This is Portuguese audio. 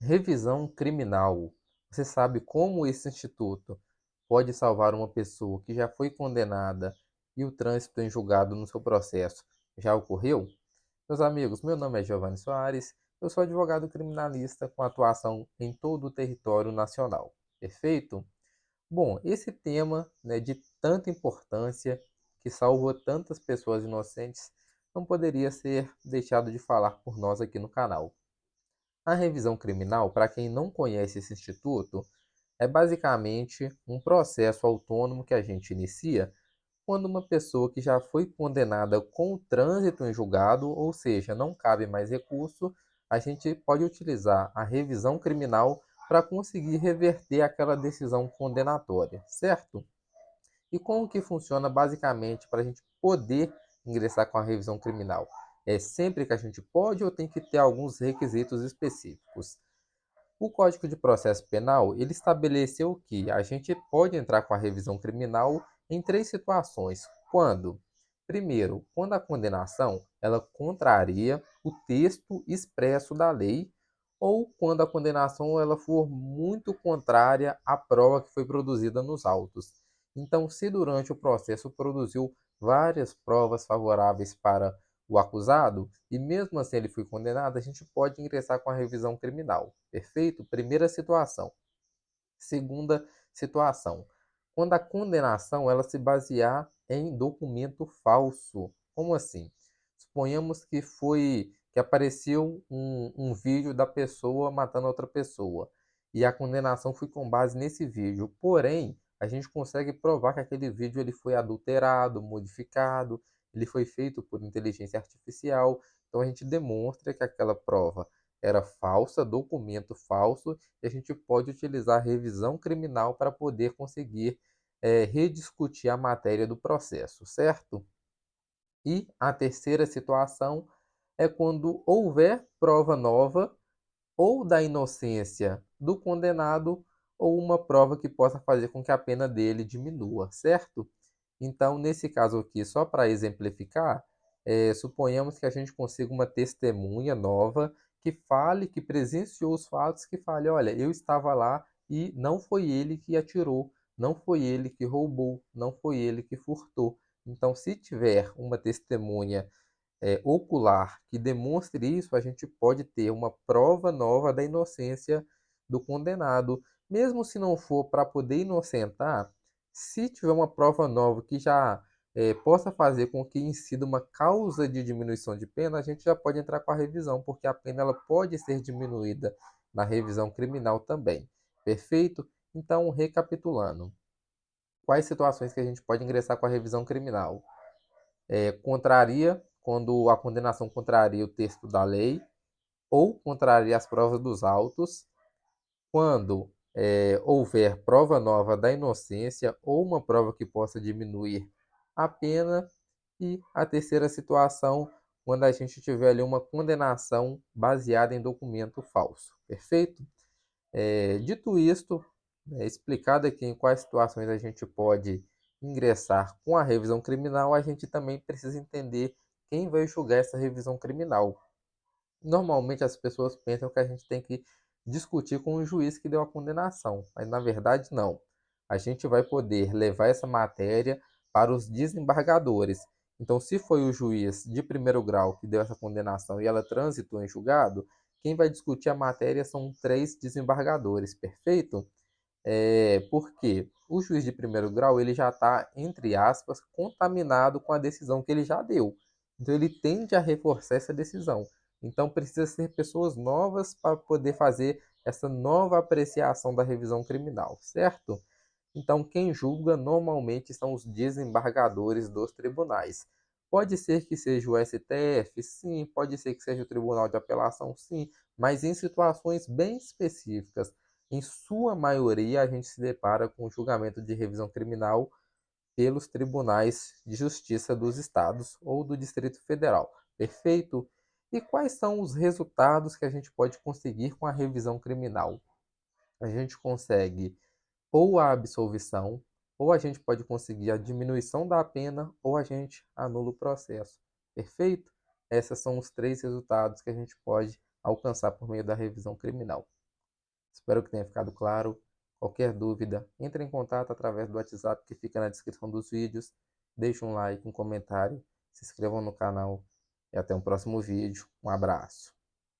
Revisão criminal. Você sabe como esse instituto pode salvar uma pessoa que já foi condenada e o trânsito em julgado no seu processo já ocorreu? Meus amigos, meu nome é Giovanni Soares, eu sou advogado criminalista com atuação em todo o território nacional. Perfeito? Bom, esse tema, né, de tanta importância que salvou tantas pessoas inocentes não poderia ser deixado de falar por nós aqui no canal. A revisão criminal, para quem não conhece esse instituto, é basicamente um processo autônomo que a gente inicia quando uma pessoa que já foi condenada com o trânsito em julgado, ou seja, não cabe mais recurso, a gente pode utilizar a revisão criminal para conseguir reverter aquela decisão condenatória, certo? E como que funciona basicamente para a gente poder ingressar com a revisão criminal? É sempre que a gente pode ou tem que ter alguns requisitos específicos? O Código de Processo Penal, ele estabeleceu que a gente pode entrar com a revisão criminal em três situações. Quando? Primeiro, quando a condenação ela contraria o texto expresso da lei ou quando a condenação ela for muito contrária à prova que foi produzida nos autos. Então, se durante o processo produziu várias provas favoráveis para o acusado, e mesmo assim ele foi condenado, a gente pode ingressar com a revisão criminal. Perfeito? Primeira situação. Segunda situação. Quando a condenação ela se basear em documento falso. Como assim? Suponhamos que apareceu um vídeo da pessoa matando outra pessoa e a condenação foi com base nesse vídeo. Porém, a gente consegue provar que aquele vídeo ele foi adulterado, modificado, ele foi feito por inteligência artificial. Então a gente demonstra que aquela prova era falsa, documento falso, e a gente pode utilizar a revisão criminal para poder conseguir rediscutir a matéria do processo, certo? E a terceira situação é quando houver prova nova ou da inocência do condenado ou uma prova que possa fazer com que a pena dele diminua, certo? Então, nesse caso aqui, só para exemplificar, suponhamos que a gente consiga uma testemunha nova que fale, que presenciou os fatos, que fale, olha, eu estava lá e não foi ele que atirou, não foi ele que roubou, não foi ele que furtou. Então, se tiver uma testemunha ocular que demonstre isso, a gente pode ter uma prova nova da inocência do condenado. Mesmo se não for para poder inocentar, se tiver uma prova nova que já possa fazer com que incida uma causa de diminuição de pena, a gente já pode entrar com a revisão, porque a pena ela pode ser diminuída na revisão criminal também. Perfeito? Então, recapitulando, quais situações que a gente pode ingressar com a revisão criminal? Contraria quando a condenação contraria o texto da lei ou contraria as provas dos autos, quando houver prova nova da inocência ou uma prova que possa diminuir a pena, e a terceira situação, quando a gente tiver ali uma condenação baseada em documento falso. Perfeito? Dito isto, explicado aqui em quais situações a gente pode ingressar com a revisão criminal, a gente também precisa entender quem vai julgar essa revisão criminal. Normalmente as pessoas pensam que a gente tem que discutir com o juiz que deu a condenação, mas na verdade não. A gente vai poder levar essa matéria para os desembargadores. Então, se foi o juiz de primeiro grau que deu essa condenação e ela transitou em julgado, quem vai discutir a matéria são três desembargadores, perfeito? Porque o juiz de primeiro grau ele já está, entre aspas, contaminado com a decisão que ele já deu. Então ele tende a reforçar essa decisão. Então precisa ser pessoas novas para poder fazer essa nova apreciação da revisão criminal, certo? Então quem julga normalmente são os desembargadores dos tribunais. Pode ser que seja o STF, sim, pode ser que seja o Tribunal de Apelação, sim, mas em situações bem específicas. Em sua maioria, a gente se depara com o julgamento de revisão criminal pelos tribunais de justiça dos estados ou do Distrito Federal. Perfeito? E quais são os resultados que a gente pode conseguir com a revisão criminal? A gente consegue ou a absolvição, ou a gente pode conseguir a diminuição da pena, ou a gente anula o processo. Perfeito? Esses são os três resultados que a gente pode alcançar por meio da revisão criminal. Espero que tenha ficado claro. Qualquer dúvida, entre em contato através do WhatsApp que fica na descrição dos vídeos. Deixe um like, um comentário, se inscrevam no canal e até um próximo vídeo. Um abraço.